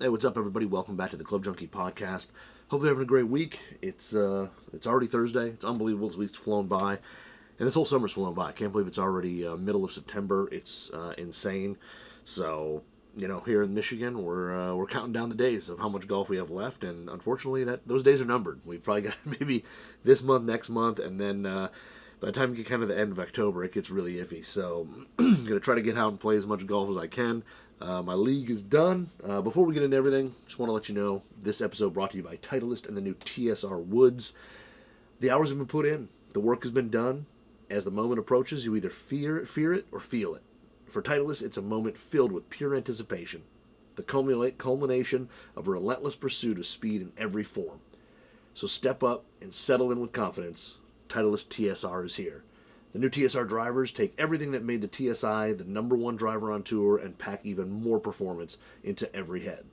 Hey, what's up, everybody? Welcome back to the Club Junkie podcast. Hopefully, you're having a great week. It's already Thursday. It's unbelievable. This week's flown by, and this whole summer's flown by. I can't believe it's already middle of September. It's insane. So, here in Michigan, we're counting down the days of how much golf we have left, and unfortunately, those days are numbered. We've probably got maybe this month, next month, and then by the time you get kind of the end of October, it gets really iffy. So, I'm gonna try to get out and play as much golf as I can. My league is done. Before we get into everything, just want to let you know this episode brought to you by Titleist and the new TSR woods. The hours have been put in. The work has been done. As the moment approaches, you either fear it or feel it. For Titleist, it's a moment filled with pure anticipation. The culmination of a relentless pursuit of speed in every form. So step up and settle in with confidence. Titleist TSR is here. The new TSR drivers take everything that made the TSI the #1 driver on tour and pack even more performance into every head.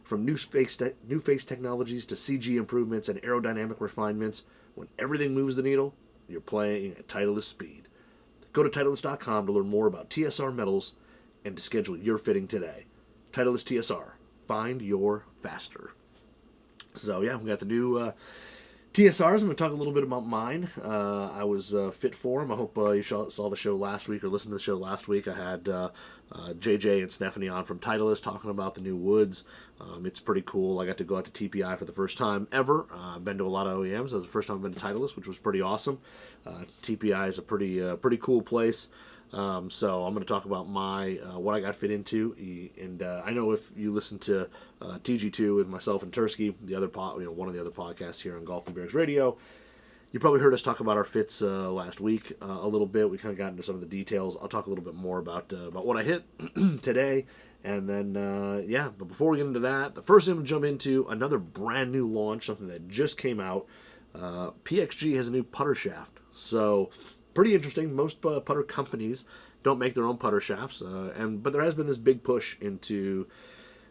From new face technologies to CG improvements and aerodynamic refinements, when everything moves the needle, you're playing at Titleist speed. Go to Titleist.com to learn more about TSR metals and to schedule your fitting today. Titleist TSR. Find your faster. So yeah, we got the new TSRs. I'm going to talk a little bit about mine. I was fit for them. I hope you saw the show last week or listened to the show last week. I had JJ and Stephanie on from Titleist talking about the new woods. It's pretty cool. I got to go out to TPI for the first time ever. I've been to a lot of OEMs. That was the first time I've been to Titleist, which was pretty awesome. TPI is a pretty cool place. So I'm going to talk about my what I got fit into, and I know if you listen to TG2 with myself and Tursky, the other one of the other podcasts here on Golf and Bears Radio, you probably heard us talk about our fits last week a little bit. We kind of got into some of the details. I'll talk a little bit more about what I hit today, and then But before we get into that, the first thing I'm going to jump into another brand new launch, something that just came out. PXG has a new putter shaft, so. Pretty interesting. Most putter companies don't make their own putter shafts, but there has been this big push into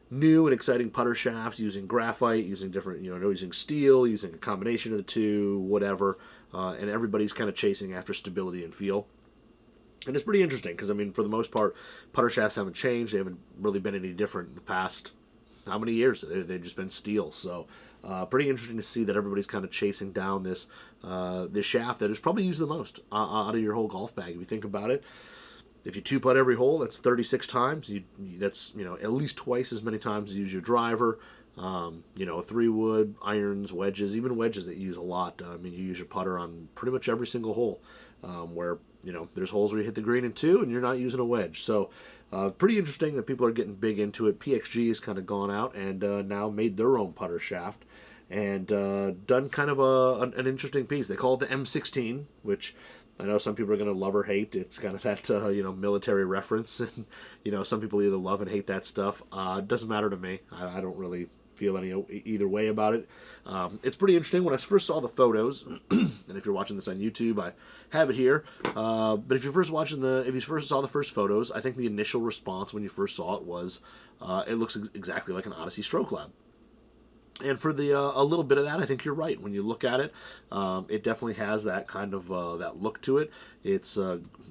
new and exciting putter shafts using graphite, using different, using steel, using a combination of the two, whatever, and everybody's kind of chasing after stability and feel. And it's pretty interesting because, for the most part, putter shafts haven't changed. They haven't really been any different in the past, how many years? They've just been steel, so... pretty interesting to see that everybody's kind of chasing down this shaft that is probably used the most out of your whole golf bag. If you think about it, if you two-putt every hole, that's 36 times. That's at least twice as many times as you use your driver. A 3-wood, irons, wedges, even wedges that you use a lot. You use your putter on pretty much every single hole where, there's holes where you hit the green in 2 and you're not using a wedge. So pretty interesting that people are getting big into it. PXG has kind of gone out and now made their own putter shaft and done kind of an interesting piece. They call it the M16, which I know some people are going to love or hate. It's kind of that military reference, and some people either love and hate that stuff. It doesn't matter to me. I don't really feel either way about it. It's pretty interesting. When I first saw the photos, and if you're watching this on YouTube, I have it here. But if you first saw the first photos, I think the initial response when you first saw it was, it looks exactly like an Odyssey Stroke Lab. And for a little bit of that, I think you're right. When you look at it, it definitely has that kind of that look to it. It's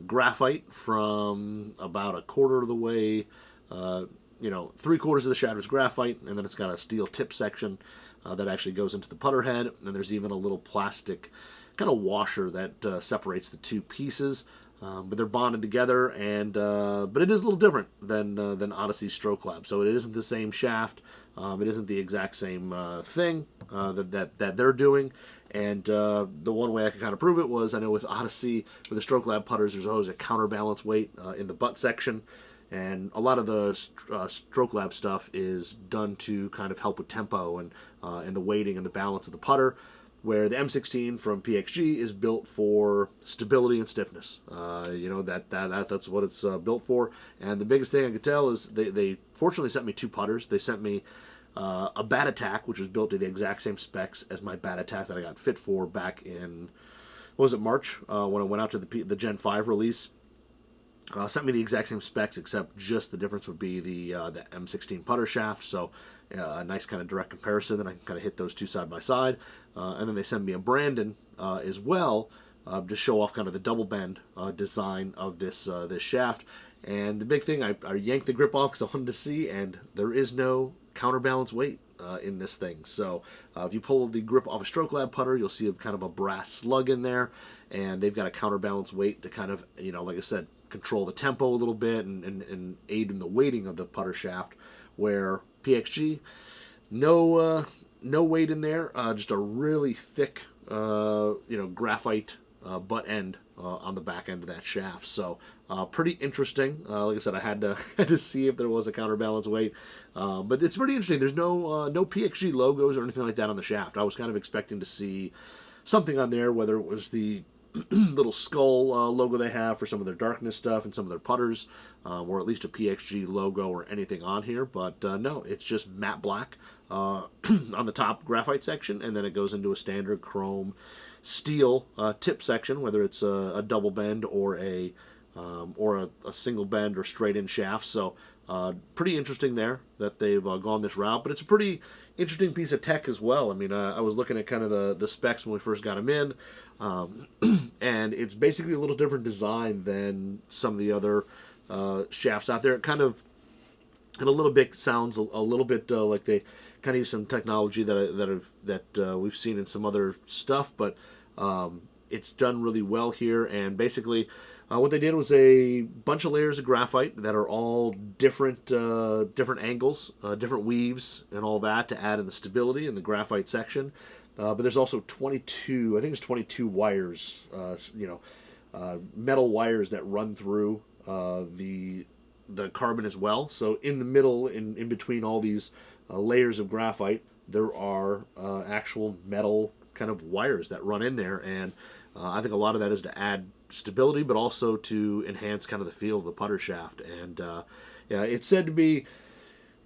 graphite from about a quarter of the way. 3/4 of the shaft is graphite, and then it's got a steel tip section that actually goes into the putter head. And there's even a little plastic kind of washer that separates the two pieces. But they're bonded together, and but it is a little different than Odyssey Stroke Lab. So it isn't the same shaft. It isn't the exact same thing that they're doing. And the one way I could kind of prove it was, I know with Odyssey, with the Stroke Lab putters, there's always a counterbalance weight in the butt section. And a lot of the Stroke Lab stuff is done to kind of help with tempo and the weighting and the balance of the putter, where the M16 from PXG is built for stability and stiffness. That's what it's built for. And the biggest thing I could tell is they fortunately sent me 2 putters. They sent me a Bat Attack, which was built to the exact same specs as my Bat Attack that I got fit for back in, March, when I went out to the Gen 5 release. Sent me the exact same specs, except just the difference would be the M16 putter shaft. So a nice kind of direct comparison. Then I can kind of hit those two side by side. And then they send me a Brandon as well to show off kind of the double bend design of this shaft. And the big thing, I yanked the grip off because I wanted to see, and there is no counterbalance weight in this thing. So if you pull the grip off a Stroke Lab putter, you'll see a kind of a brass slug in there, and they've got a counterbalance weight to kind of, like I said, control the tempo a little bit and aid in the weighting of the putter shaft, where PXG, no weight in there, just a really thick, graphite butt end on the back end of that shaft. So pretty interesting. Like I said, I had to see if there was a counterbalance weight, but it's pretty interesting. There's no PXG logos or anything like that on the shaft. I was kind of expecting to see something on there, whether it was the little skull logo they have for some of their darkness stuff and some of their putters, or at least a PXG logo or anything on here. But no, it's just matte black on the top graphite section, and then it goes into a standard chrome steel tip section, whether it's a double bend or a single bend or straight in shaft. So pretty interesting there that they've gone this route, but it's a pretty interesting piece of tech as well. I mean, I was looking at kind of the specs when we first got them in, and it's basically a little different design than some of the other shafts out there. It kind of, in a little bit, sounds a little bit like they kind of use some technology that we've seen in some other stuff, but it's done really well here. And basically, what they did was a bunch of layers of graphite that are all different angles, different weaves, and all that to add in the stability in the graphite section. But there's also 22, I think it's 22 wires, metal wires that run through the carbon as well. So in the middle, in between all these layers of graphite, there are actual metal kind of wires that run in there, and I think a lot of that is to add stability, but also to enhance kind of the feel of the putter shaft. And yeah, it's said to be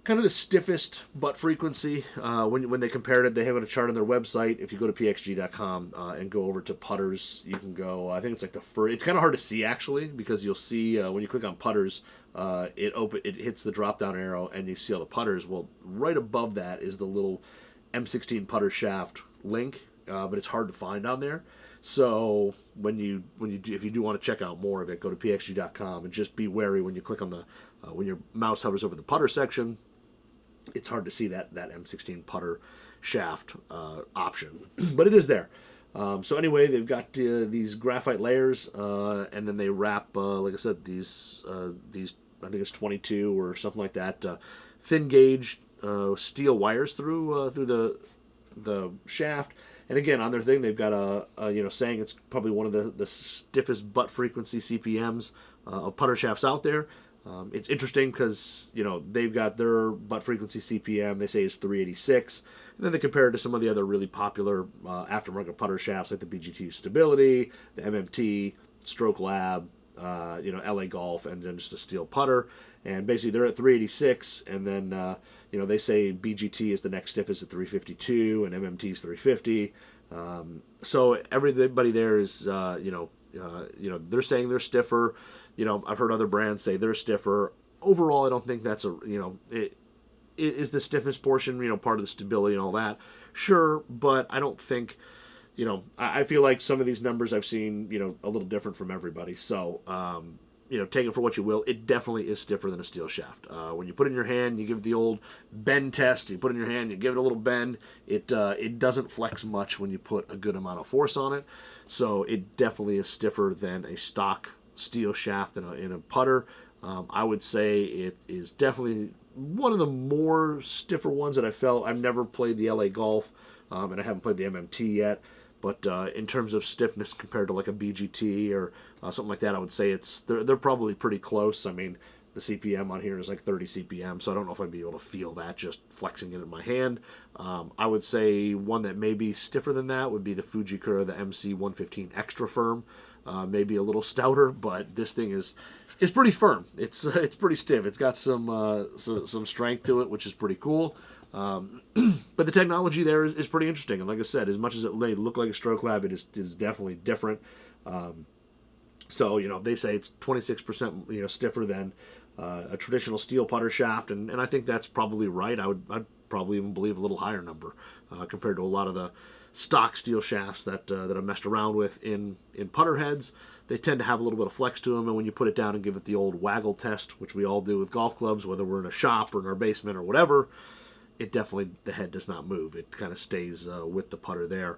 kind of the stiffest butt frequency. When they compared it, they have a chart on their website. If you go to pxg.com and go over to putters, you can go, I think it's like the first, it's kind of hard to see actually, because you'll see when you click on putters, it hits the drop down arrow and you see all the putters. Well, right above that is the little M16 Putter Shaft link, but it's hard to find on there. So if you do want to check out more of it, go to pxg.com, and just be wary when you click on when your mouse hovers over the putter section. It's hard to see that M16 Putter Shaft option, but it is there. So anyway, they've got these graphite layers, and then they wrap, like I said, these I think it's 22 or something like that, thin gauge steel wires through the shaft. And again, on their thing, they've got saying it's probably one of the stiffest butt frequency CPMs of putter shafts out there. It's interesting because they've got their butt frequency CPM, they say is 386, and then they compare it to some of the other really popular aftermarket putter shafts like the BGT Stability, the MMT, Stroke Lab, LA Golf, and then just a steel putter. And basically they're at 386, and then they say BGT is the next stiffest at 352, and MMT is 350. So everybody there is they're saying they're stiffer. I've heard other brands say they're stiffer. Overall, I don't think that's it is the stiffest portion, part of the stability and all that. Sure, but I don't think, I feel like some of these numbers I've seen, a little different from everybody. So, take it for what you will. It definitely is stiffer than a steel shaft. When you put it in your hand, you give the old bend test. You put it in your hand, you give it a little bend. It doesn't flex much when you put a good amount of force on it. So it definitely is stiffer than a stock steel shaft in a putter. I would say it is definitely one of the more stiffer ones that I felt. I've never played the LA Golf, and I haven't played the MMT yet. But in terms of stiffness compared to like a BGT or something like that, I would say they're probably pretty close. I mean, the CPM on here is like 30 CPM, so I don't know if I'd be able to feel that just flexing it in my hand. I would say one that may be stiffer than that would be the Fujikura, the MC115 Extra Firm. Maybe a little stouter, but this thing is pretty firm. It's pretty stiff. It's got some strength to it, which is pretty cool. But the technology there is pretty interesting. And like I said, as much as it may look like a Stroke Lab, it is definitely different. So they say it's 26% stiffer than a traditional steel putter shaft, and I think that's probably right. I'd probably even believe a little higher number compared to a lot of the stock steel shafts that I've messed around with in putter heads. They tend to have a little bit of flex to them, and when you put it down and give it the old waggle test, which we all do with golf clubs, whether we're in a shop or in our basement or whatever, it definitely, the head does not move. It kind of stays with the putter there.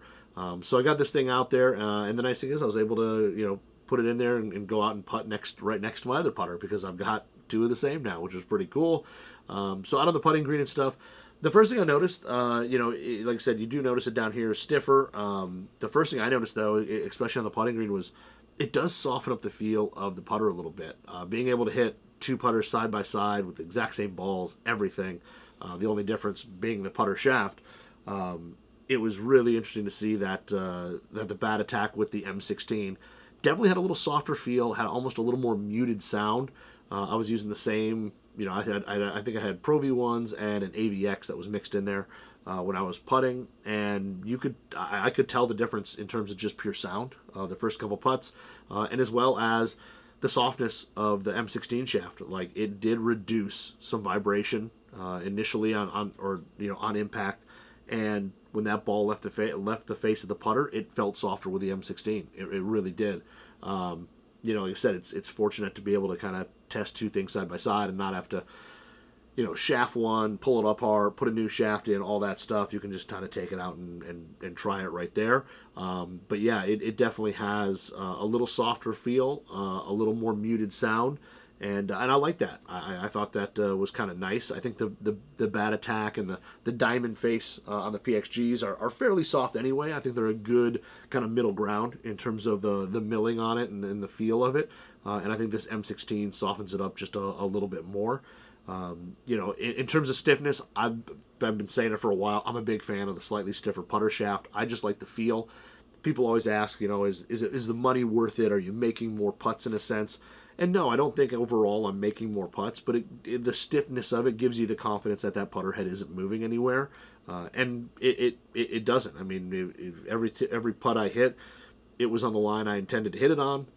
So I got this thing out there, and the nice thing is I was able to, put it in there and go out and putt right next to my other putter, because I've got two of the same now, which is pretty cool. So out on the putting green and stuff, the first thing I noticed, like I said, you do notice it down here stiffer. The first thing I noticed, though, especially on the putting green, was it does soften up the feel of the putter a little bit. Being able to hit two putters side by side with the exact same balls, everything, the only difference being the putter shaft, it was really interesting to see that the bat attack with the M16 definitely had a little softer feel, had almost a little more muted sound. I was using the same, I think I had Pro V1s and an AVX that was mixed in there when I was putting, and I could tell the difference in terms of just pure sound the first couple putts, and as well as the softness of the M16 shaft. Like, it did reduce some vibration initially on impact, and when that ball left the face of the putter, it felt softer with the M16. It really did. Like I said, it's fortunate to be able to kind of test two things side by side and not have to, shaft one, pull it apart, put a new shaft in, all that stuff. You can just kind of take it out and try it right there. But yeah, it definitely has a little softer feel, a little more muted sound. And I like that. I thought that was kind of nice. I think the bat attack and the diamond face on the PXGs are fairly soft anyway. I think they're a good kind of middle ground in terms of the milling on it and the feel of it. And I think this M16 softens it up just a little bit more. In terms of stiffness, I've been saying it for a while. I'm a big fan of the slightly stiffer putter shaft. I just like the feel. People always ask, is the money worth it? Are you making more putts in a sense? And no, I don't think overall I'm making more putts, but the stiffness of it gives you the confidence that putter head isn't moving anywhere, and it doesn't. I mean, every putt I hit, it was on the line I intended to hit it on.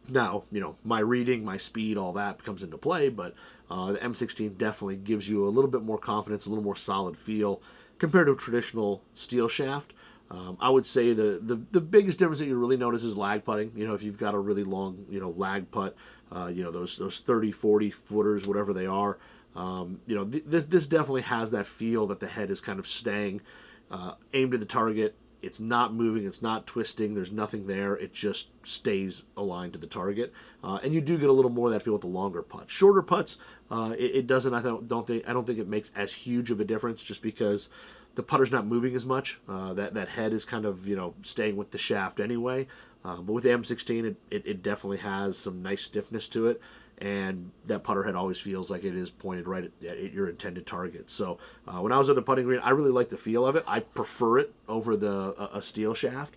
Now, my reading, my speed, all that comes into play, but the M16 definitely gives you a little bit more confidence, a little more solid feel compared to a traditional steel shaft. I would say the biggest difference that you really notice is lag putting. If you've got a really long, lag putt, those 30, 40 footers, whatever they are, this definitely has that feel that the head is kind of staying aimed at the target. It's not moving, it's not twisting, there's nothing there. It just stays aligned to the target, and you do get a little more of that feel with the longer putts. Shorter putts, it doesn't. I don't think it makes as huge of a difference, just because the putter's not moving as much. That head is kind of staying with the shaft anyway. But with the M16, it definitely has some nice stiffness to it, and that putter head always feels like it is pointed right at your intended target. So when I was at the putting green, I really like the feel of it. I prefer it over a steel shaft.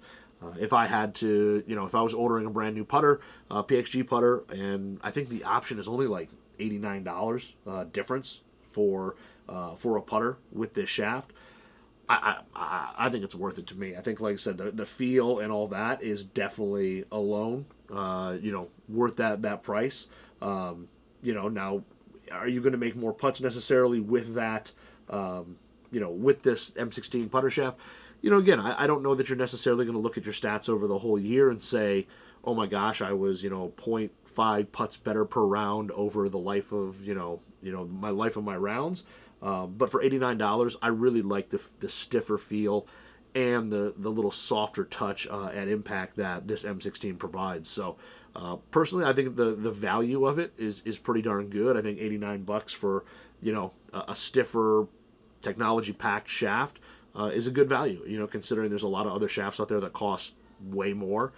If I had to, if I was ordering a brand new putter, PXG putter, and I think the option is only like $89 difference for a putter with this shaft. I think it's worth it to me. I think, like I said, the feel and all that is definitely alone, worth that price. Now, are you going to make more putts necessarily with that, with this M16 putter shaft? Again, I don't know that you're necessarily going to look at your stats over the whole year and say, oh my gosh, I was, 0.5 putts better per round over the life of, my life of my rounds. But for $89, I really like the stiffer feel and the little softer touch at impact that this M16 provides. So personally, I think the value of it is pretty darn good. I think $89 for a stiffer technology packed shaft is a good value. Considering there's a lot of other shafts out there that cost way more.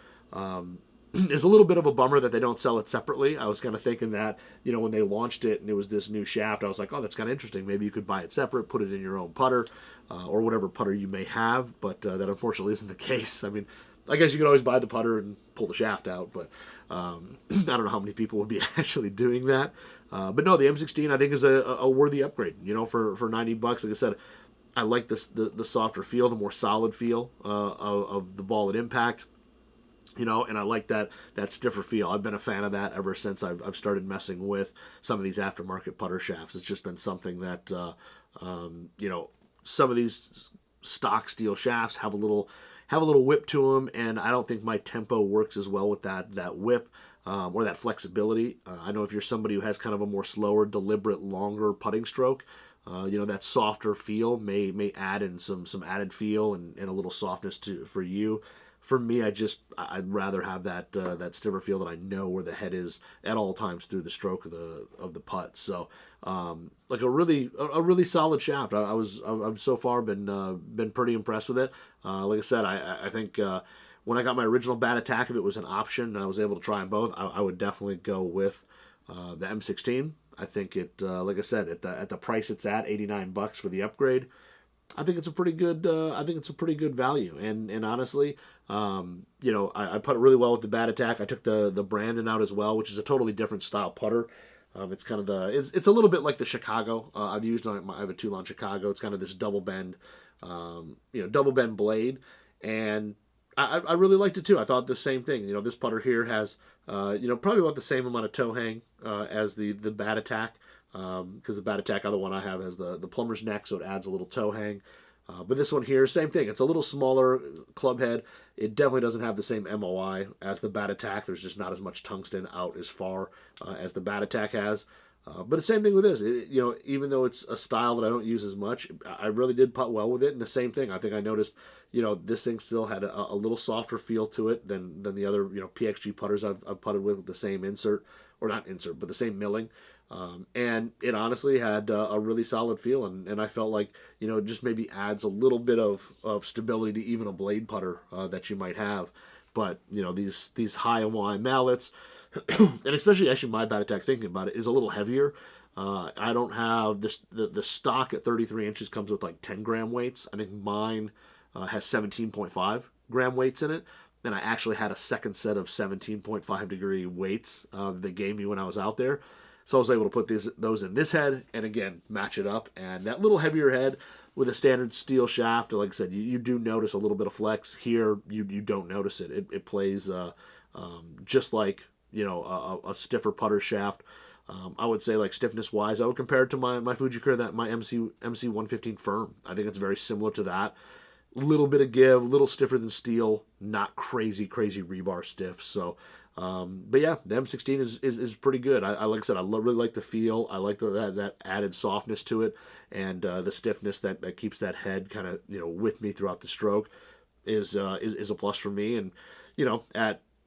It's a little bit of a bummer that they don't sell it separately. I was kind of thinking that, when they launched it and it was this new shaft, I was like, oh, that's kind of interesting. Maybe you could buy it separate, put it in your own putter, or whatever putter you may have, but that unfortunately isn't the case. I mean, I guess you could always buy the putter and pull the shaft out, but I don't know how many people would be actually doing that. But no, the M16 I think is a worthy upgrade, for $90. Like I said, I like the softer feel, the more solid feel of the ball at impact. And I like that stiffer feel. I've been a fan of that ever since I've started messing with some of these aftermarket putter shafts. It's just been something that Some of these stock steel shafts have a little whip to them, and I don't think my tempo works as well with that whip or that flexibility. I know if you're somebody who has kind of a more slower, deliberate, longer putting stroke, that softer feel may add in some added feel and a little softness for you. For me, I'd rather have that stiffer feel that I know where the head is at all times through the stroke of the putt. So like a really solid shaft. I've so far been pretty impressed with it. Like I said, I think when I got my original bat attack, if it was an option and I was able to try them both, I would definitely go with the M16. I think it, like I said, at the price it's at, $89 for the upgrade. I think it's a pretty good. I think it's a pretty good value. And honestly, I put it really well with the bat attack. I took the Brandon out as well, which is a totally different style putter. It's kind of it's a little bit like the Chicago. I've used I have a tool on Chicago. It's kind of this double bend, double bend blade, and I really liked it too. I thought the same thing. This putter here has probably about the same amount of toe hang as the bat attack. Because the bat attack, other one I have, has the plumber's neck, so it adds a little toe hang. But this one here, same thing. It's a little smaller club head. It definitely doesn't have the same MOI as the bat attack. There's just not as much tungsten out as far as the bat attack has. But the same thing with this. Even though it's a style that I don't use as much, I really did putt well with it. And the same thing, I think I noticed, this thing still had a little softer feel to it than the other, PXG putters I've putted with the same insert, or not insert, but the same milling. And it honestly had a really solid feel, and I felt like, it just maybe adds a little bit of stability to even a blade putter that you might have. But, these high MOI mallets, and especially actually my bat attack, thinking about it, is a little heavier. I don't have this, the stock at 33 inches comes with like 10 gram weights. I think mine has 17.5 gram weights in it. And I actually had a second set of 17.5 degree weights they gave me when I was out there. So I was able to put those in this head and, again, match it up. And that little heavier head with a standard steel shaft, like I said, you do notice a little bit of flex. Here, you don't notice it. It plays just like, a stiffer putter shaft. I would say, like, stiffness-wise, I would compare it to my Fujikura, my MC 115 Firm. I think it's very similar to that. Little bit of give, a little stiffer than steel, not crazy rebar stiff. So, but yeah, the M16 is pretty good. I like I said, I really like the feel. I like that added softness to it, and the stiffness that keeps that head kind of with me throughout the stroke is a plus for me. And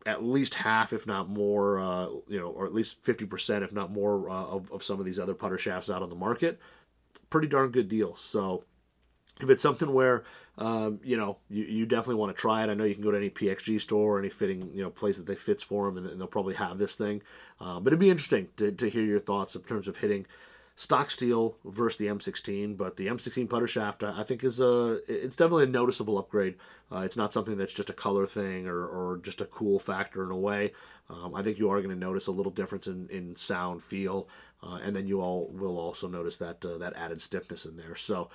at least half, if not more, or at least 50%, if not more, of some of these other putter shafts out on the market, pretty darn good deal. So if it's something where you definitely want to try it. I know you can go to any PXG store or any fitting place that they fits for them, and they'll probably have this thing. But it'd be interesting to hear your thoughts in terms of hitting stock steel versus the M16. But the M16 putter shaft, I think, it's definitely a noticeable upgrade. It's not something that's just a color thing or just a cool factor in a way. I think you are going to notice a little difference in sound, feel, and then you all will also notice that added stiffness in there. So.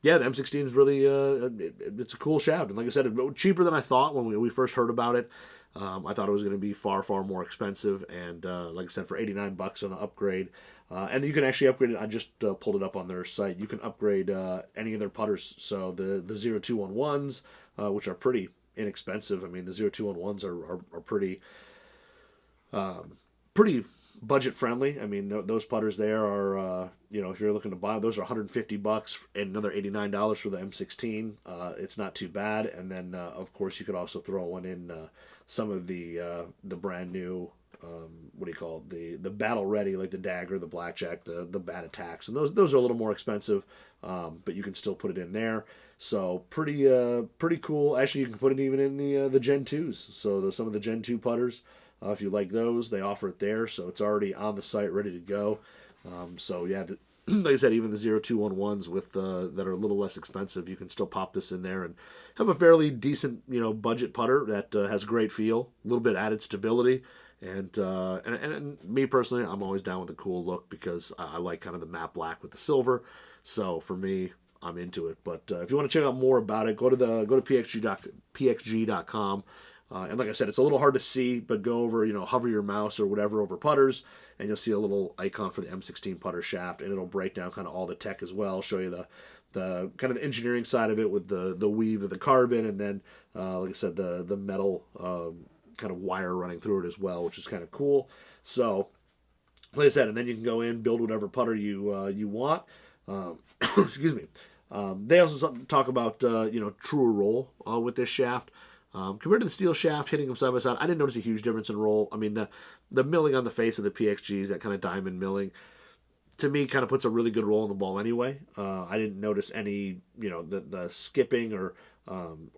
Yeah, the M16 is really it's a cool shaft, and like I said, it's cheaper than I thought when we first heard about it. I thought it was going to be far more expensive, and like I said, for $89 on the upgrade, and you can actually upgrade it. I just pulled it up on their site. You can upgrade any of their putters. So the 0211s, which are pretty inexpensive. I mean, the 0211s are pretty budget friendly. I mean, those putters there are, if you're looking to buy, those are $150 and another $89 for the M16. It's not too bad. And then, of course, you could also throw one in some of the brand new, what do you call it? The battle ready, like the dagger, the blackjack, the bat attacks, and those are a little more expensive, but you can still put it in there. So pretty cool. Actually, you can put it even in the Gen 2s. So some of the Gen 2 putters. If you like those, they offer it there, so it's already on the site, ready to go. So yeah, like I said, even the 0211s with that are a little less expensive, you can still pop this in there and have a fairly decent, budget putter that has great feel, a little bit added stability, and me personally, I'm always down with a cool look because I like kind of the matte black with the silver. So for me, I'm into it. But if you want to check out more about it, go to pxg.com. And like I said, it's a little hard to see, but go over, hover your mouse or whatever over putters, and you'll see a little icon for the M16 Putter Shaft, and it'll break down kind of all the tech as well, show you the kind of the engineering side of it with the weave of the carbon, and then, like I said, the metal kind of wire running through it as well, which is kind of cool. So, like I said, and then you can go in, build whatever putter you want. Excuse me. They also talk about truer roll with this shaft. Compared to the steel shaft, hitting them side by side, I didn't notice a huge difference in roll. I mean, the milling on the face of the PXGs, that kind of diamond milling, to me, kind of puts a really good roll on the ball anyway. I didn't notice any, the skipping or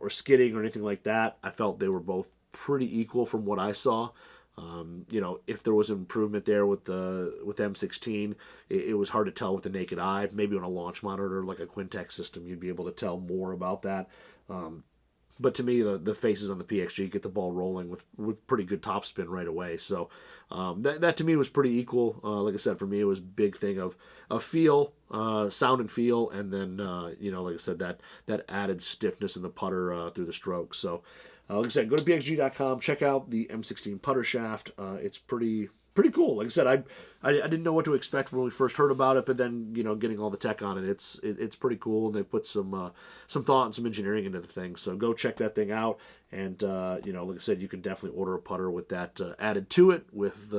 skidding or anything like that. I felt they were both pretty equal from what I saw. If there was an improvement there with M16, it was hard to tell with the naked eye. Maybe on a launch monitor like a Quintex system, you'd be able to tell more about that. But to me, the faces on the PXG get the ball rolling with pretty good topspin right away. So that to me was pretty equal. Like I said, for me, it was a big thing of feel, sound and feel, and then, like I said, that added stiffness in the putter through the stroke. So, like I said, go to pxg.com, check out the M16 Putter Shaft. It's pretty cool. Like I said, I didn't know what to expect when we first heard about it, but then getting all the tech on it, it's pretty cool, and they put some thought and some engineering into the thing. So go check that thing out, and like I said, you can definitely order a putter with that added to it with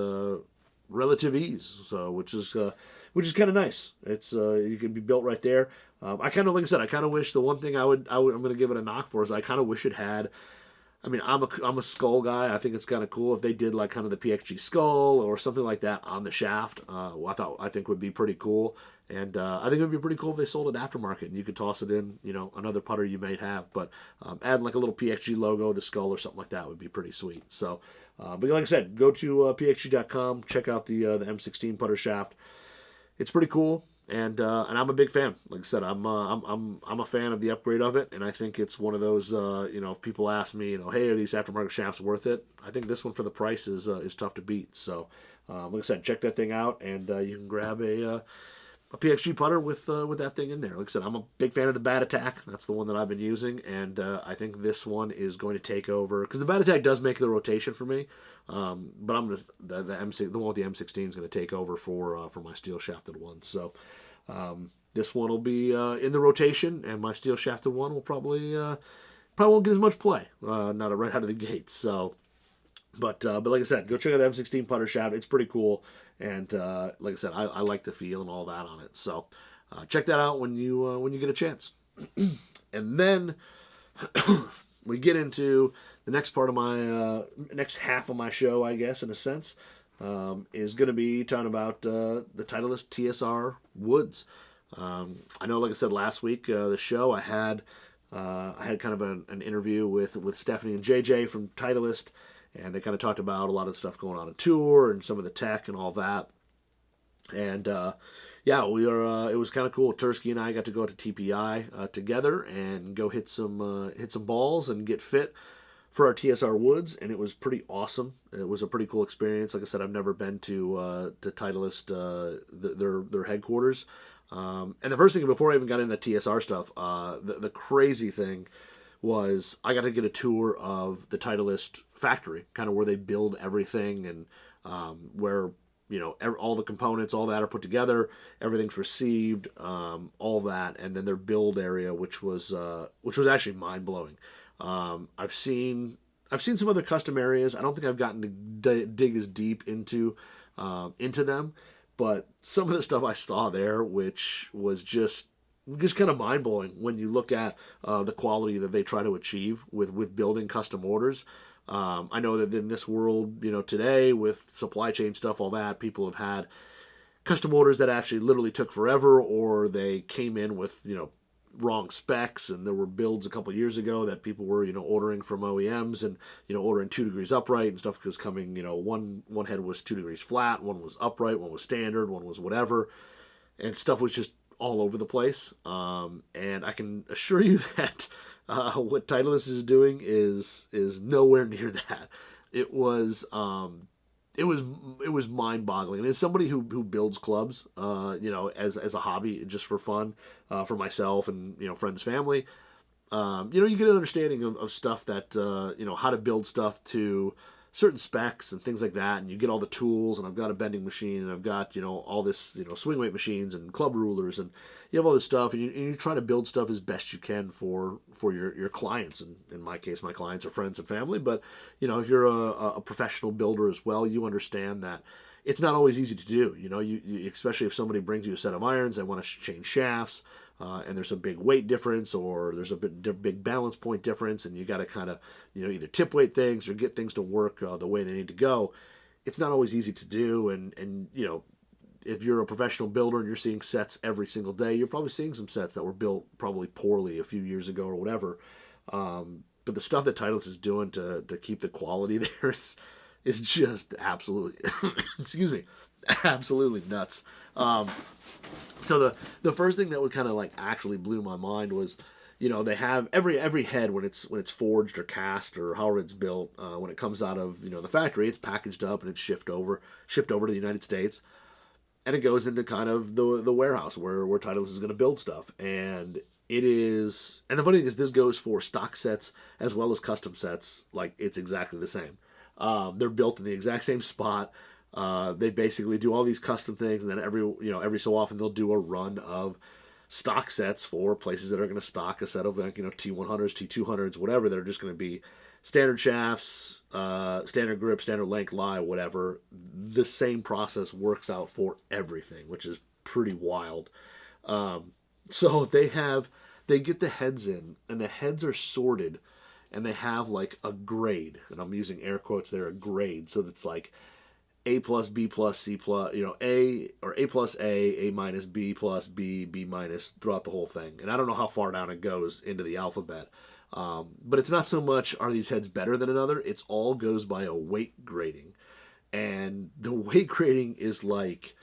relative ease. So which is kind of nice. It's you can be built right there. I kind of, like I said, I kind of wish the one thing I'm going to give it a knock for is I kind of wish it had. I mean, I'm a skull guy. I think it's kind of cool if they did like kind of the PXG skull or something like that on the shaft. I think would be pretty cool, and I think it would be pretty cool if they sold it aftermarket and you could toss it in, another putter you might have. But adding like a little PXG logo, the skull or something like that would be pretty sweet. So, but like I said, go to pxg.com, check out the M16 Putter Shaft. It's pretty cool. And I'm a big fan. Like I said, I'm a fan of the upgrade of it, and I think it's one of those. If people ask me, hey, are these aftermarket shafts worth it? I think this one for the price is tough to beat. So, like I said, check that thing out, and you can grab a PXG putter with that thing in there. Like I said, I'm a big fan of the Bat Attack. That's the one that I've been using, and I think this one is going to take over because the Bat Attack does make the rotation for me. But I'm gonna the one with the M16 is going to take over for my steel shafted one. So this one will be in the rotation, and my steel shafted one will probably won't get as much play. Not right out of the gate. So, but like I said, go check out the M16 Putter Shaft. It's pretty cool, and like I said, I like the feel and all that on it. So check that out when you get a chance. And then we get into the next part of my next half of my show, I guess, in a sense, is going to be talking about the Titleist TSR woods. I know, like I said last week, the show I had kind of an interview with Stephanie and JJ from Titleist, and they kind of talked about a lot of stuff going on in tour and some of the tech and all that. And yeah, we are. It was kind of cool. Tursky and I got to go to TPI together and go hit some balls and get fit for our TSR woods, and it was pretty awesome. It was a pretty cool experience. Like I said, I've never been to Titleist, their headquarters. And the first thing, before I even got into TSR stuff, the crazy thing was I got to get a tour of the Titleist factory, kind of where they build everything and where all the components, all that are put together, everything's received, all that, and then their build area, which was actually mind blowing. I've seen some other custom areas. I don't think I've gotten to dig as deep into them, but some of the stuff I saw there, which was just kind of mind blowing when you look at the quality that they try to achieve with building custom orders. I know that in this world, today with supply chain stuff, all that, people have had custom orders that actually literally took forever, or they came in with wrong specs, and there were builds a couple years ago that people were ordering from OEMs and ordering 2 degrees upright and stuff because coming one head was 2 degrees flat, one was upright, one was standard, one was whatever, and stuff was just all over the place. And I can assure you that what Titleist is doing is nowhere near that. It was mind-boggling. And as somebody who builds clubs, as a hobby, just for fun, for myself and friends, family, you get an understanding of stuff that, how to build stuff to certain specs and things like that, and you get all the tools, and I've got a bending machine, and I've got, all this, swing weight machines and club rulers, and you have all this stuff, and you try to build stuff as best you can for your clients, and in my case, my clients are friends and family, but, if you're a professional builder as well, you understand that it's not always easy to do, you especially if somebody brings you a set of irons, they want to change shafts, and there's a big weight difference, or there's a big balance point difference, and you got to kind of, either tip weight things or get things to work the way they need to go. It's not always easy to do, and if you're a professional builder and you're seeing sets every single day, you're probably seeing some sets that were built probably poorly a few years ago or whatever. But the stuff that Titleist is doing to keep the quality there is just absolutely, excuse me, absolutely nuts. So the first thing that would kind of like actually blew my mind was, they have every head when it's forged or cast or however it's built, when it comes out of the factory, it's packaged up and it's shipped over to the United States, and it goes into kind of the warehouse where Titleist is going to build stuff, and it is. And the funny thing is, this goes for stock sets as well as custom sets. Like, it's exactly the same. They're built in the exact same spot. They basically do all these custom things, and then every so often they'll do a run of stock sets for places that are going to stock a set of T100s, T200s, whatever. That are just going to be standard shafts, standard grip, standard length, lie, whatever. The same process works out for everything, which is pretty wild. So they get the heads in, and the heads are sorted, and they have like a grade, and I'm using air quotes there, a grade. So that's like A plus, B plus, C plus, A, or A plus A minus, B plus, B minus, throughout the whole thing. And I don't know how far down it goes into the alphabet. But it's not so much, are these heads better than another? It's all goes by a weight grading. And the weight grading is like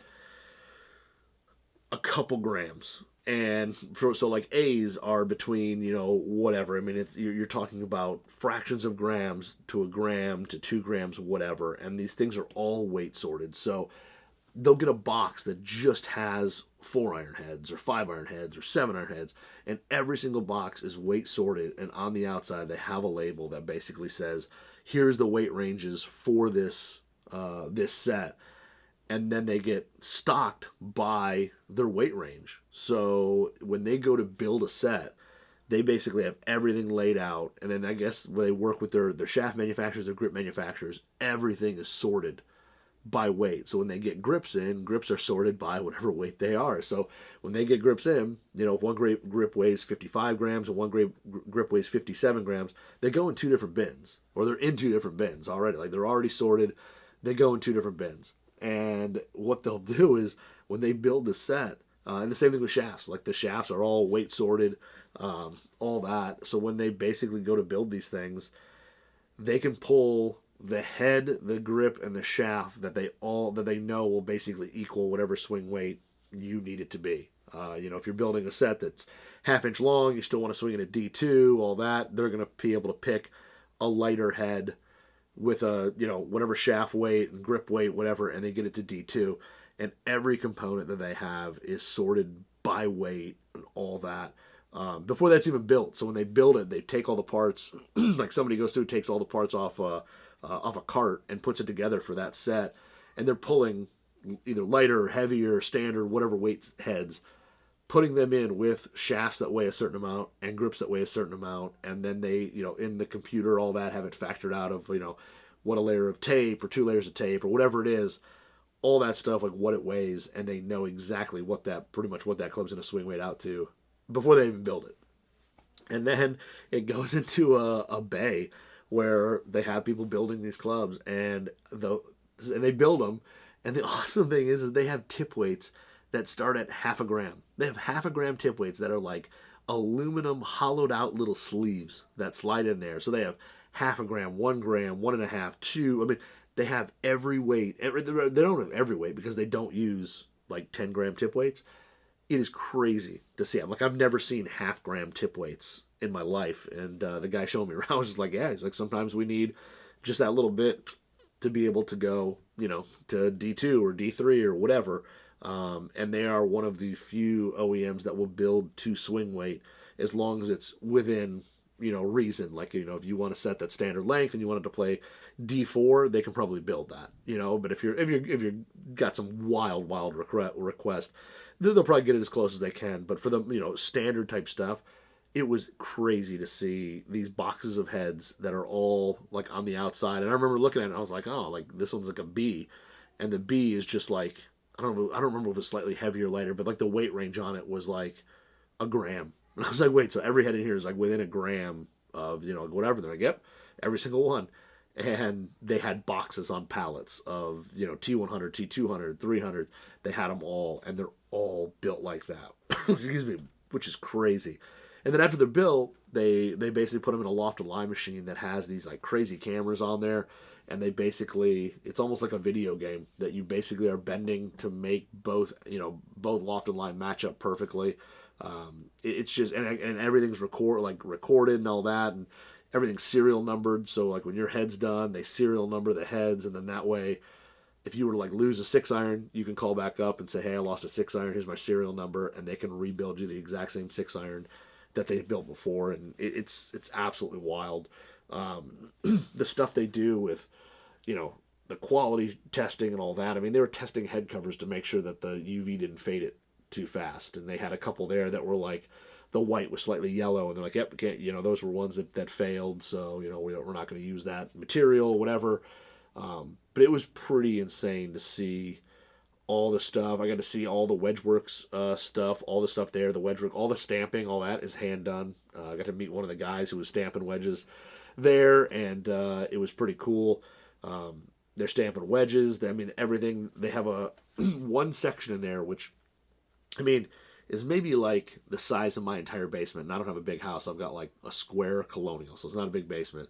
a couple grams. And so like A's are between, whatever. I mean, you're talking about fractions of grams to a gram to 2 grams, whatever. And these things are all weight sorted. So they'll get a box that just has 4 iron heads or 5 iron heads or 7 iron heads. And every single box is weight sorted. And on the outside, they have a label that basically says, here's the weight ranges for this set. And then they get stocked by their weight range. So when they go to build a set, they basically have everything laid out. And then I guess when they work with their shaft manufacturers, their grip manufacturers, everything is sorted by weight. So when they get grips in, grips are sorted by whatever weight they are. So when they get grips in, if one grip weighs 55 grams and one grip weighs 57 grams, they go in 2 different bins. Or they're in 2 different bins already. Like, they're already sorted. They go in 2 different bins. And what they'll do is, when they build the set, and the same thing with shafts, like the shafts are all weight sorted, all that. So when they basically go to build these things, they can pull the head, the grip, and the shaft that they know will basically equal whatever swing weight you need it to be. If you're building a set that's half-inch long, you still want to swing it at D2, all that, they're going to be able to pick a lighter head with a, whatever shaft weight and grip weight, whatever, and they get it to D2. And every component that they have is sorted by weight and all that before that's even built. So when they build it, they take all the parts, like somebody goes through, takes all the parts off a cart and puts it together for that set. And they're pulling either lighter, heavier, standard, whatever weight heads, putting them in with shafts that weigh a certain amount and grips that weigh a certain amount, and then they, in the computer, all that, have it factored out of, what a layer of tape or 2 layers of tape or whatever it is, all that stuff, like what it weighs, and they know exactly pretty much what that club's going to swing weight out to before they even build it. And then it goes into a bay where they have people building these clubs, and they build them, and the awesome thing is they have tip weights that start at half a gram. They have half a gram tip weights that are like aluminum hollowed out little sleeves that slide in there. So they have half a gram, 1 gram, 1.5, 2. I mean, they have every weight. They don't have every weight because they don't use like 10 gram tip weights. It is crazy to see. I've never seen half gram tip weights in my life. And the guy showing me around was just like, yeah, he's like, sometimes we need just that little bit to be able to go, to D2 or D3 or whatever. And they are one of the few OEMs that will build to swing weight as long as it's within, reason. Like, if you want to set that standard length and you wanted to play D4, they can probably build that, But if you're got some wild request, they'll probably get it as close as they can. But for the standard type stuff, it was crazy to see these boxes of heads that are all like on the outside. And I remember looking at it and I was like, oh, like this one's like a B, and the B is just like, I don't remember if it was slightly heavier or lighter, but like the weight range on it was like a gram. And I was like, wait, so every head in here is like within a gram of, whatever. They're like, yep, every single one. And they had boxes on pallets of, T100, T200, 300. They had them all, and they're all built like that. Excuse me, which is crazy. And then after they're built, they basically put them in a loft and line machine that has these like crazy cameras on there. And they basically, it's almost like a video game that you basically are bending to make both loft and line match up perfectly. It's just, and everything's recorded and all that, and everything's serial numbered. So like when your head's done, they serial number the heads, and then that way, if you were to like lose a 6-iron, you can call back up and say, hey, I lost a 6-iron, here's my serial number, and they can rebuild you the exact same 6-iron that they built before. And it's absolutely wild. The stuff they do with, the quality testing and all that. I mean, they were testing head covers to make sure that the UV didn't fade it too fast. And they had a couple there that were like, the white was slightly yellow, and they're like, yep, can't, those were ones that failed. So, we're not going to use that material, whatever. But it was pretty insane to see all the stuff. I got to see all the Wedgeworks stuff, all the stuff there, the wedge work, all the stamping, all that is hand done. I got to meet one of the guys who was stamping wedges there, and it was pretty cool. They're stamping wedges. I mean, everything. They have a one section in there, which, I mean, is maybe like the size of my entire basement. And I don't have a big house. I've got like a square colonial, so it's not a big basement.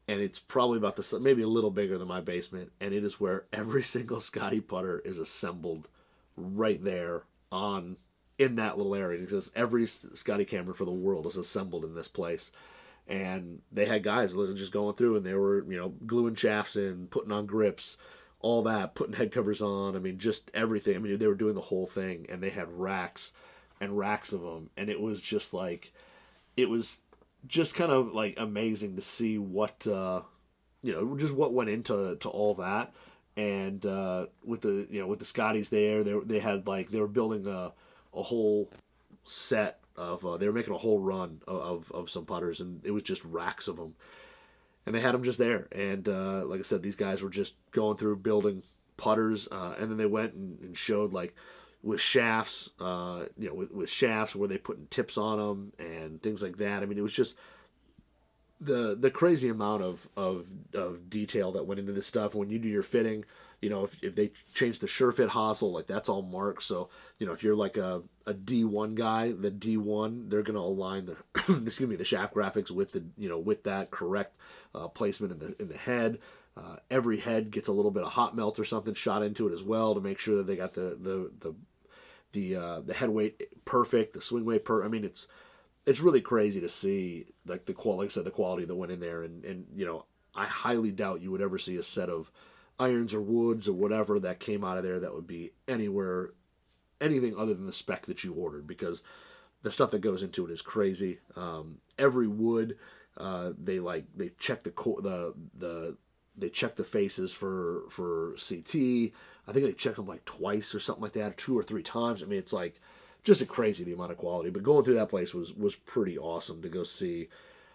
And it's probably about the, maybe a little bigger than my basement. And it is where every single Scotty putter is assembled right there in that little area. Because every Scotty camera for the world is assembled in this place. And they had guys just going through, and they were, gluing shafts in, putting on grips, all that, putting head covers on. I mean, just everything. I mean, they were doing the whole thing, and they had racks and racks of them. And it was just like, it was just kind of like amazing to see what, just what went into all that. And with the Scotties there, they had like, they were building a whole set of, they were making a whole run of some putters, and it was just racks of them. And they had them just there. And like I said, these guys were just going through building putters. And then they went and showed like with shafts, with shafts where they putting tips on them and things like that. I mean, it was just the crazy amount of detail that went into this stuff. When you do your fitting, if they change the sure fit hosel, like that's all marked. So, if you're like a D1 guy, the D1, they're going to align the shaft graphics with with that correct placement in the head. Every head gets a little bit of hot melt or something shot into it as well to make sure that they got the head weight perfect, the swing weight I mean, it's really crazy to see like the quality, like I said, the quality that went in there, and I highly doubt you would ever see a set of irons or woods or whatever that came out of there that would be anything other than the spec that you ordered, because the stuff that goes into it is crazy. Every wood, they check they check the faces for CT. I think they check them like twice or something like that, or 2 or 3 times. I mean, it's like just a crazy the amount of quality. But going through that place was pretty awesome to go see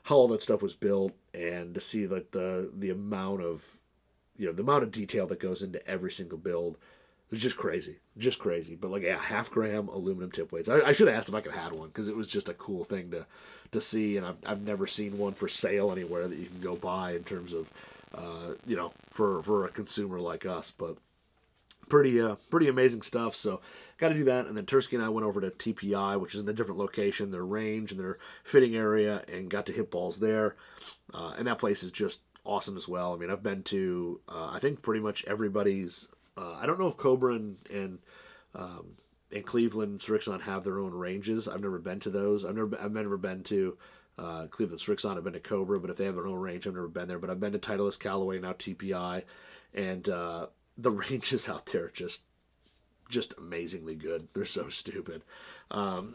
how all that stuff was built, and to see like the amount of detail that goes into every single build. It was just crazy. But like, yeah, 1/2 gram aluminum tip weights. I should have asked if I could have had one, because it was just a cool thing to see, and I've never seen one for sale anywhere that you can go buy in terms of for a consumer like us. But pretty amazing stuff. So got to do that. And then Tursky and I went over to TPI, which is in a different location, their range and their fitting area, and got to hit balls there. And that place is just awesome as well. I mean, I've been to I think pretty much everybody's. I don't know if Cobra and Cleveland Srixon have their own ranges. I've never been to those. I've never been to Cleveland Srixon. I've been to Cobra, but if they have their own range, I've never been there. But I've been to Titleist, Callaway, now TPI, and the ranges out there are just just amazingly good. They're so stupid. So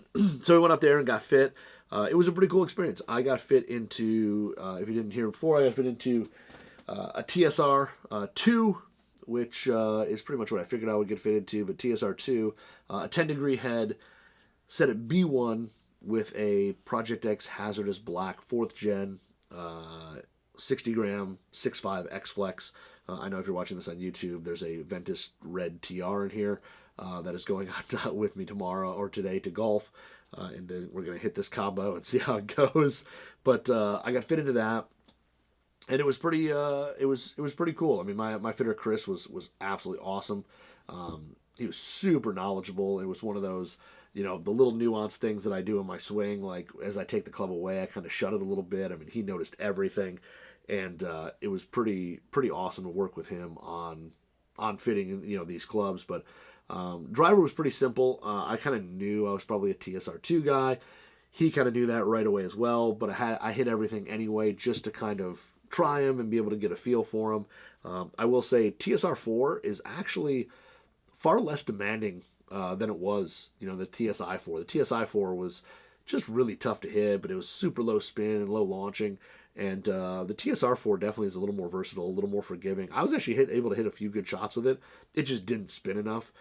we went out there and got fit. It was a pretty cool experience. I got fit into, if you didn't hear before, I got fit into a TSR2, which is pretty much what I figured I would get fit into, but TSR2, a 10-degree head, set at B1 with a Project X Hazardous Black 4th Gen, 60 gram 6.5 X-Flex. I know if you're watching this on YouTube, there's a Ventus Red TR in here that is going on with me tomorrow or today to golf. And then we're going to hit this combo and see how it goes. But I got fit into that. And it was pretty it was pretty cool. I mean, my fitter Chris was absolutely awesome. He was super knowledgeable. It was one of those, the little nuanced things that I do in my swing. Like as I take the club away, I kind of shut it a little bit. I mean, he noticed everything, and it was pretty awesome to work with him on fitting these clubs. But driver was pretty simple. I kind of knew I was probably a TSR2 guy. He kind of knew that right away as well. But I hit everything anyway just to kind of try him and be able to get a feel for him. I will say TSR4 is actually far less demanding than it was, the TSI4. The TSI4 was just really tough to hit, but it was super low spin and low launching. And the TSR4 definitely is a little more versatile, a little more forgiving. I was actually able to hit a few good shots with it. It just didn't spin enough.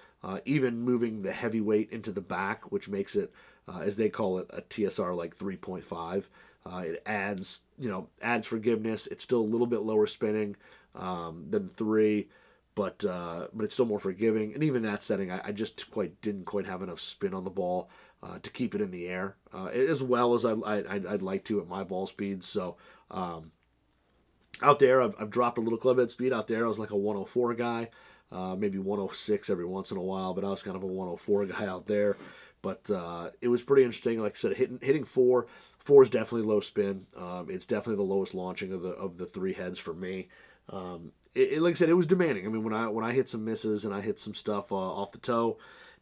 Even moving the heavyweight into the back, which makes it, as they call it, a TSR like 3.5. It adds forgiveness. It's still a little bit lower spinning than 3, but it's still more forgiving. And even that setting, I just didn't quite have enough spin on the ball to keep it in the air as well as I'd like to at my ball speed. So out there, I've dropped a little club head speed out there. I was like a 104 guy, maybe 106 every once in a while, but I was kind of a 104 guy out there. But it was pretty interesting. Like I said, hitting 4. 4 is definitely low spin. It's definitely the lowest launching of the 3 heads for me. Like I said, it was demanding. I mean, when I hit some misses and I hit some stuff off the toe,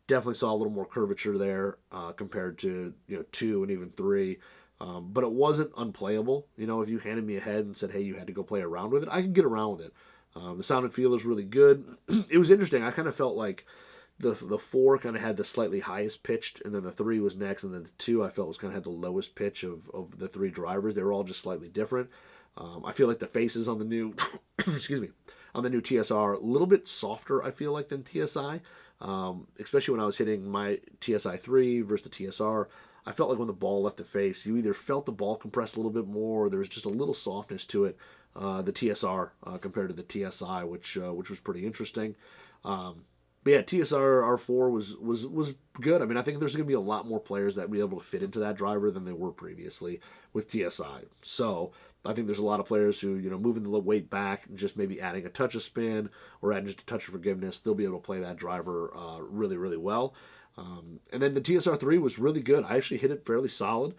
definitely saw a little more curvature there compared to 2 and even 3. But it wasn't unplayable. If you handed me a head and said, "Hey, you had to go play around with it," I could get around with it. The sound and feel is really good. It was interesting. I kind of felt like the 4 kind of had the slightly highest pitched, and then the 3 was next, and then the 2 I felt was kind of had the lowest pitch of the 3 drivers. They were all just slightly different. I feel like the faces on the new, excuse me, on the new TSR a little bit softer. I feel like than TSI, especially when I was hitting my TSI 3 versus the TSR. I felt like when the ball left the face, you either felt the ball compress a little bit more, or there was just a little softness to it. The TSR compared to the TSI, which was pretty interesting. But yeah, TSR R4 was good. I mean, I think there's going to be a lot more players that will be able to fit into that driver than there were previously with TSI. So I think there's a lot of players who, moving the weight back and just maybe adding a touch of spin or adding just a touch of forgiveness, they'll be able to play that driver really, really well. And then the TSR3 was really good. I actually hit it fairly solid.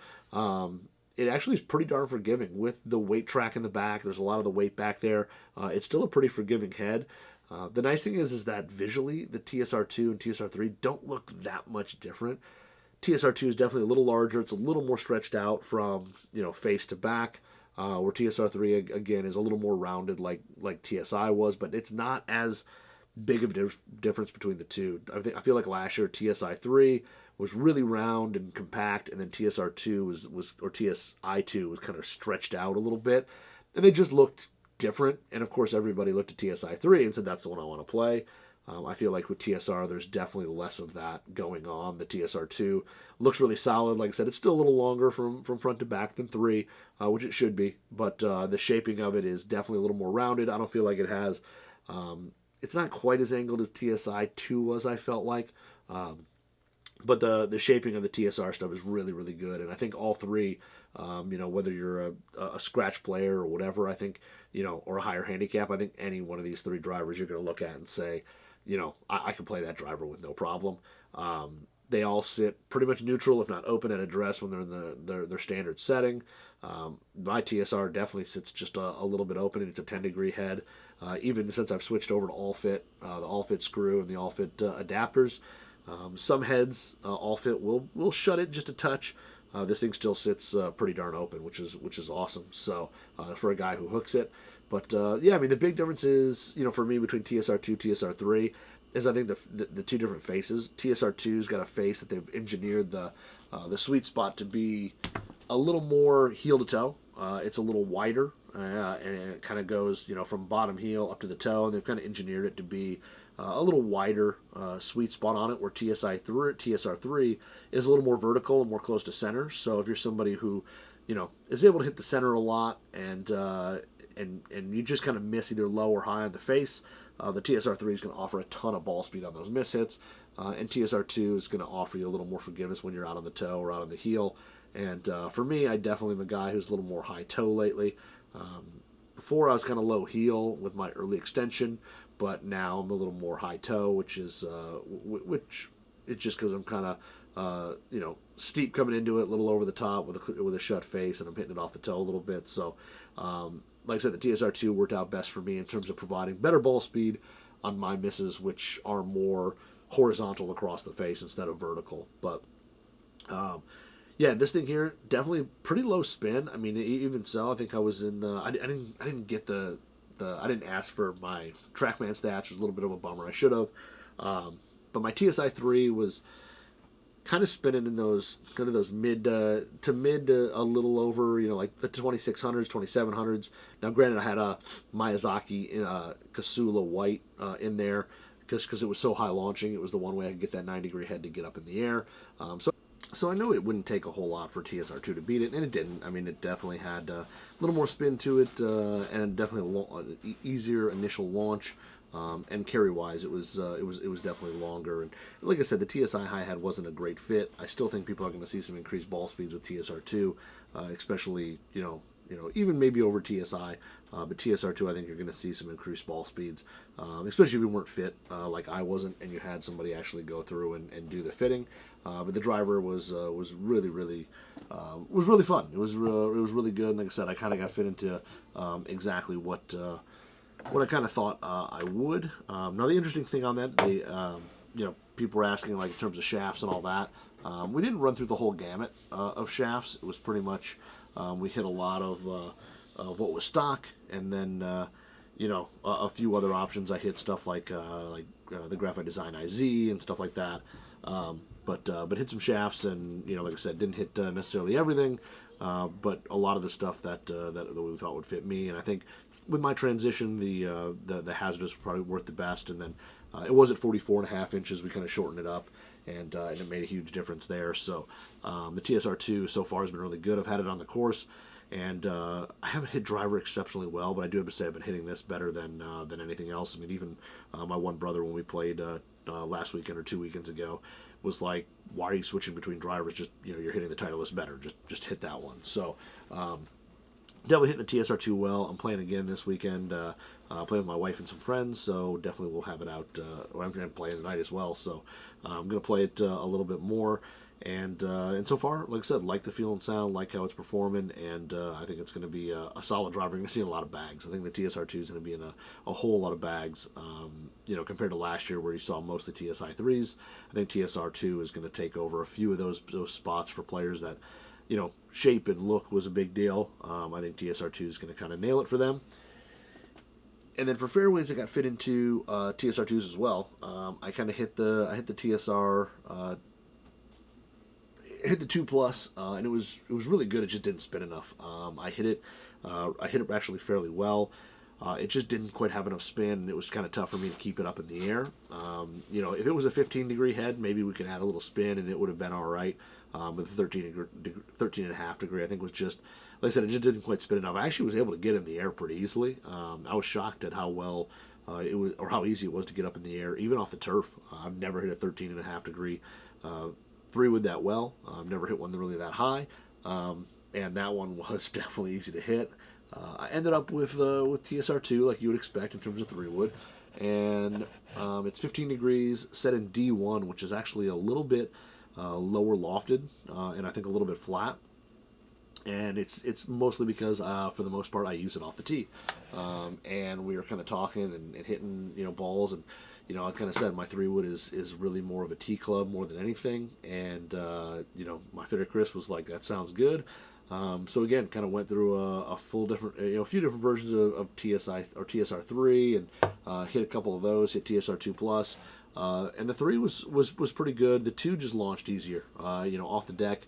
It actually is pretty darn forgiving with the weight track in the back. There's a lot of the weight back there. It's still a pretty forgiving head. The nice thing is that visually the TSR2 and TSR3 don't look that much different. TSR2 is definitely a little larger. It's a little more stretched out from face to back, where TSR3 again is a little more rounded like TSI was, but it's not as big of a difference between the two. I feel like last year TSI3 was really round and compact, and then TSR2 or TSI2 was kind of stretched out a little bit, and they just looked different. And of course everybody looked at TSI3 and said that's the one I want to play. I feel like with TSR there's definitely less of that going on. The TSR2 looks really solid. Like I said, it's still a little longer from front to back than 3, which it should be, but the shaping of it is definitely a little more rounded. I don't feel like it has it's not quite as angled as TSI2 was, I felt like, but the shaping of the TSR stuff is really, really good. And I think all 3, whether you're a scratch player or whatever, I think, or a higher handicap, I think any one of these 3 drivers you're going to look at and say, I can play that driver with no problem. They all sit pretty much neutral, if not open at address when they're in their standard setting. My TSR definitely sits just a little bit open, and it's a 10-degree head. Even since I've switched over to all-fit, the all-fit screw and the all-fit adapters. Some heads, all-fit will shut it just a touch. This thing still sits pretty darn open, which is awesome. So for a guy who hooks it. But yeah, I mean, the big difference is, for me between TSR2, TSR3, is I think the two different faces. TSR2's got a face that they've engineered the sweet spot to be a little more heel to toe. It's a little wider, and it kind of goes, from bottom heel up to the toe, and they've kind of engineered it to be a little wider sweet spot on it, where TSR3 is a little more vertical and more close to center. So if you're somebody who, is able to hit the center a lot, and you just kind of miss either low or high on the face, the TSR3 is going to offer a ton of ball speed on those miss hits, and TSR2 is going to offer you a little more forgiveness when you're out on the toe or out on the heel. And for me, I definitely am a guy who's a little more high toe lately. Before I was kind of low heel with my early extension, but now I'm a little more high toe, which is it's just because I'm kind of steep coming into it, a little over the top with a shut face, and I'm hitting it off the toe a little bit. So like I said, the TSR2 worked out best for me in terms of providing better ball speed on my misses, which are more horizontal across the face instead of vertical. But yeah, this thing here, definitely pretty low spin. I mean, even so, I think I was in. I didn't get I didn't ask for my TrackMan stats, which was a little bit of a bummer. I should have. But my TSI3 was kind of spinning in those mid to mid, a little over, like the 2600s, 2700s. Now, granted, I had a Miyazaki Kasula White in there because it was so high launching. It was the one way I could get that 9-degree head to get up in the air. So I knew it wouldn't take a whole lot for TSR2 to beat it, and it didn't. I mean, it definitely had a little more spin to it, and definitely an easier initial launch. And carry-wise, it was definitely longer. And like I said, the TSI hi-hat wasn't a great fit. I still think people are going to see some increased ball speeds with TSR2, especially even maybe over TSI. But TSR2, I think you're going to see some increased ball speeds, especially if you weren't fit like I wasn't, and you had somebody actually go through and do the fitting. But the driver was really fun. It was really good. And like I said, I kind of got fit into exactly what I kind of thought I would. Now, the interesting thing on that, people were asking, like, in terms of shafts and all that. We didn't run through the whole gamut of shafts. It was pretty much, we hit a lot of what was stock, and then, a few other options. I hit stuff like the Graphite Design IZ and stuff like that. But hit some shafts, and, like I said, didn't hit necessarily everything, but a lot of the stuff that we thought would fit me. And I think with my transition, the hazardous was probably worth the best, and then it was at 44.5 inches. We kind of shortened it up, and it made a huge difference there. So the TSR2 so far has been really good. I've had it on the course, and I haven't hit driver exceptionally well, but I do have to say I've been hitting this better than anything else. I mean, even my one brother, when we played last weekend or 2 weekends ago, was like, "Why are you switching between drivers? Just you're hitting the Titleist better. Just hit that one." So. Definitely hitting the TSR2 well. I'm playing again this weekend. Playing with my wife and some friends, so definitely we'll have it out. Or I'm going to play tonight as well, so I'm going to play it a little bit more. And so far, like I said, like the feel and sound, like how it's performing, and I think it's going to be a solid driver. You're going to see a lot of bags. I think the TSR2 is going to be in a whole lot of bags, compared to last year where you saw most of the TSI3s. I think TSR2 is going to take over a few of those spots for players that, shape and look was a big deal. I think TSR2 is going to kind of nail it for them. And then for fairways, I got fit into TSR2s as well. I kind of hit the TSR, hit the 2+, and it was really good. It just didn't spin enough. I hit it actually fairly well. It just didn't quite have enough spin, and it was kind of tough for me to keep it up in the air. If it was a 15-degree head, maybe we could add a little spin, and it would have been all right. But the 13.5 degree, I think, was just, like I said, it just didn't quite spin enough. I actually was able to get in the air pretty easily. I was shocked at how well it was, or how easy it was to get up in the air, even off the turf. I've never hit a 13.5 degree 3-wood that well. I've never hit one really that high, and that one was definitely easy to hit. I ended up with TSR2, like you would expect in terms of 3-wood, and it's 15 degrees, set in D1, which is actually a little bit lower lofted, and I think a little bit flat. And it's mostly because for the most part I use it off the tee, and we were kind of talking and hitting balls, and I kind of said my 3-wood is really more of a tee club more than anything, and my fitter Chris was like, that sounds good. So again, kind of went through a full different, a few different versions of TSI or TSR3, and hit a couple of those. Hit TSR2+. And the 3 was pretty good. The 2 just launched easier. Off the deck,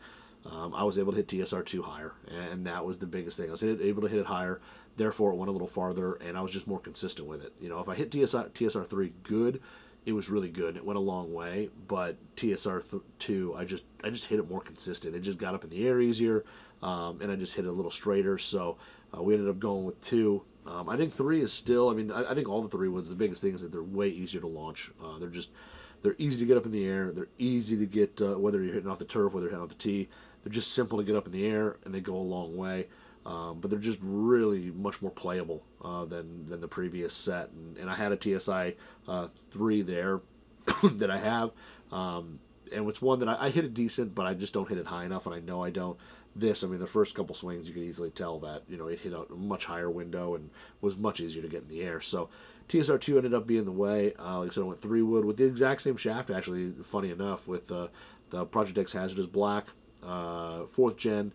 I was able to hit TSR2 higher, and that was the biggest thing. I was able to hit it higher, therefore it went a little farther, and I was just more consistent with it. If I hit TSR3 good, it was really good. It went a long way, but TSR2, I just hit it more consistent. It just got up in the air easier, and I just hit it a little straighter. So we ended up going with 2. I think 3 is still. I think all the 3 woods. The biggest thing is that they're way easier to launch. They're easy to get up in the air. They're easy to get whether you're hitting off the turf, whether you're hitting off the tee. They're just simple to get up in the air, and they go a long way. But they're just really much more playable than the previous set. And I had a TSI 3 there that I have, and it's one that I hit it decent, but I just don't hit it high enough, and I know I don't. The first couple swings, you could easily tell that it hit a much higher window and was much easier to get in the air. So TSR2 ended up being the way. Like I said, I went 3 wood with the exact same shaft. Actually, funny enough, with the Pxg Has Black 4th gen.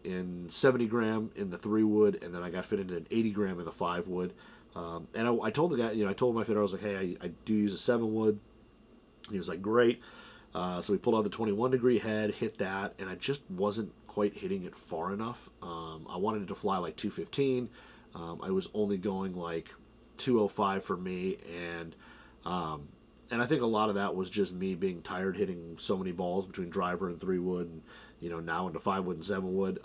In 70 gram in the 3 wood, and then I got fitted in an 80 gram in the 5 wood. And I told the guy, I told my fitter, I was like, hey, I do use a 7 wood. He was like, great. So we pulled out the 21 degree head, hit that, and I just wasn't quite hitting it far enough. I wanted it to fly like 215. I was only going like 205 for me, and I think a lot of that was just me being tired hitting so many balls between driver and 3 wood, and now into 5 wood and 7 wood.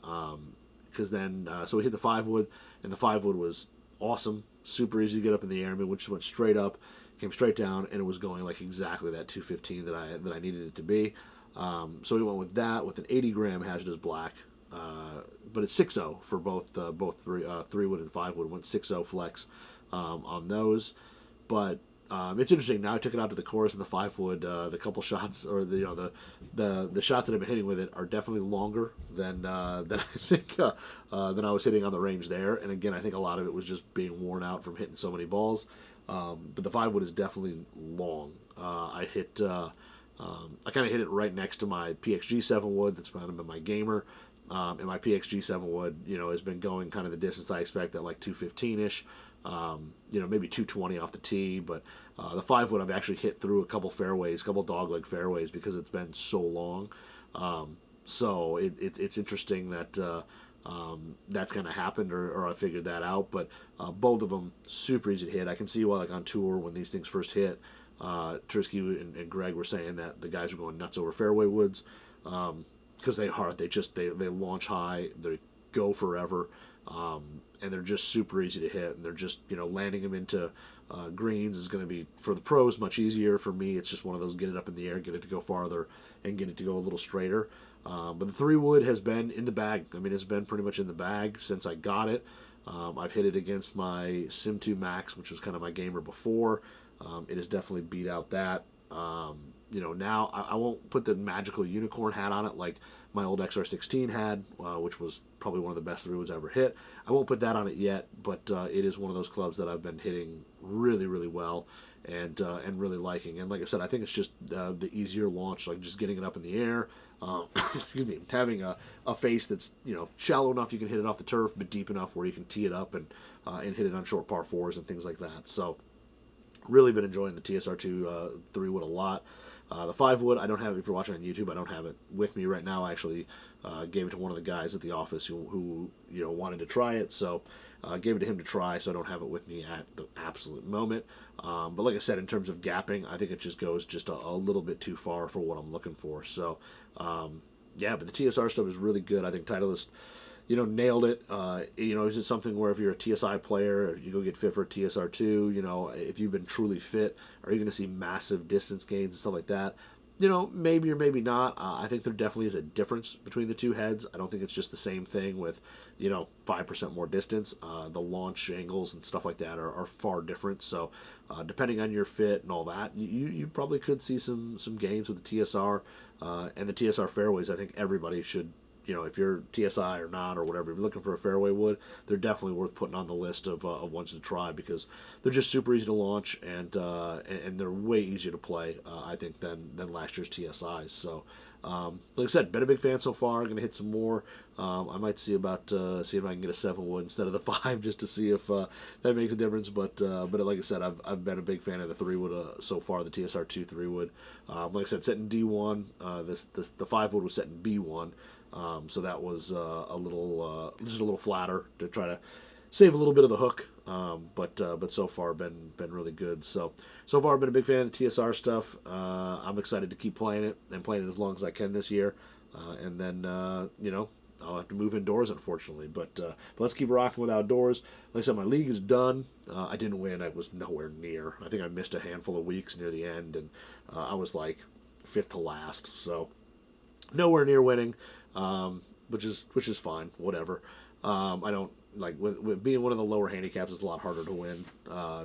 Because then, so we hit the 5 wood, and the 5 wood was awesome, super easy to get up in the air. We just went straight up, came straight down, and it was going like exactly that 215 that I needed it to be. So we went with that with an 80 gram Hazardous Black, but it's 6.0 for both 3 wood and 5 wood. Went 6.0 flex on those, but it's interesting. Now I took it out to the course in the 5 wood. The couple shots, or the shots that I've been hitting with it, are definitely longer than I think than I was hitting on the range there. And again, I think a lot of it was just being worn out from hitting so many balls. But the 5 wood is definitely long. I kind of hit it right next to my PXG 7 wood. That's kind of been my gamer. And my PXG 7 wood, has been going kind of the distance I expect at like 215-ish. Maybe 220 off the tee, but the 5 wood I've actually hit through a couple fairways, a couple dogleg fairways, because it's been so long. So it's interesting that that's going to happen, or I figured that out. But both of them super easy to hit. I can see why, like on tour when these things first hit, Tursky and Greg were saying that the guys were going nuts over fairway woods, because they launch high, they go forever. And they're just super easy to hit, and they're just, landing them into greens is going to be, for the pros, much easier. For me, it's just one of those, get it up in the air, get it to go farther, and get it to go a little straighter. But the 3 wood has been in the bag. It's been pretty much in the bag since I got it. I've hit it against my Sim 2 Max, which was kind of my gamer before. It has definitely beat out that. Now I won't put the magical unicorn hat on it like my old XR16 had, which was probably one of the best 3 woods I ever hit. I won't put that on it yet, but it is one of those clubs that I've been hitting really, really well, and really liking. And like I said, I think it's just the easier launch, like just getting it up in the air. Excuse me, having a face that's shallow enough you can hit it off the turf, but deep enough where you can tee it up and hit it on short par 4s and things like that. So really been enjoying the TSR2 3 wood a lot. The 5 wood, I don't have it. If you're watching on YouTube, I don't have it with me right now. I actually gave it to one of the guys at the office who wanted to try it, so gave it to him to try. So I don't have it with me at the absolute moment. But like I said, in terms of gapping, I think it just goes just a little bit too far for what I'm looking for. So yeah, but the TSR stuff is really good. I think Titleist, nailed it. Is it something where if you're a TSI player, if you go get fit for a TSR2, if you've been truly fit, are you going to see massive distance gains and stuff like that? Maybe or maybe not. I think there definitely is a difference between the two heads. I don't think it's just the same thing with, 5% more distance. The launch angles and stuff like that are far different. So depending on your fit and all that, you probably could see some gains with the TSR and the TSR fairways. I think everybody should, if you're TSI or not or whatever, if you're looking for a fairway wood, they're definitely worth putting on the list of ones to try, because they're just super easy to launch, and they're way easier to play, I think, than last year's TSIs. So Like I said, been a big fan so far. Going to hit some more. I might see about see if I can get a 7 wood instead of the 5 just to see if that makes a difference. But like I said, I've been a big fan of the 3 wood so far. The TSR2 3 wood. Like I said, set in D1. The 5 wood was set in B1. So that was just a little flatter to try to save a little bit of the hook. But so far been really good. So far I've been a big fan of the TSR stuff. I'm excited to keep playing it and playing it as long as I can this year. And then I'll have to move indoors, unfortunately. But let's keep rocking with outdoors. Like I said, my league is done. I didn't win. I was nowhere near. I think I missed a handful of weeks near the end, and I was like 5th to last. So nowhere near winning, which is fine. Whatever. I don't like with being one of the lower handicaps. It's a lot harder to win,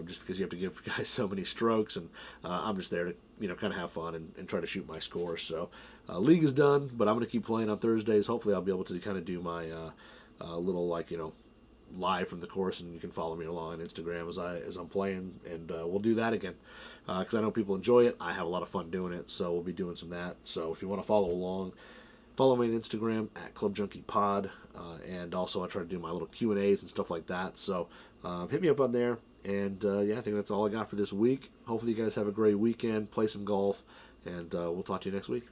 just because you have to give guys so many strokes, and I'm just there to kind of have fun and try to shoot my score. So league is done, but I'm going to keep playing on Thursdays. Hopefully, I'll be able to kind of do my little live from the course, and you can follow me along on Instagram as I'm playing, and we'll do that again because I know people enjoy it. I have a lot of fun doing it, so we'll be doing some of that. So if you want to follow along, follow me on Instagram at Club Junkie Pod, and also I try to do my little Q&As and stuff like that. So hit me up on there, and I think that's all I got for this week. Hopefully you guys have a great weekend, play some golf, and we'll talk to you next week.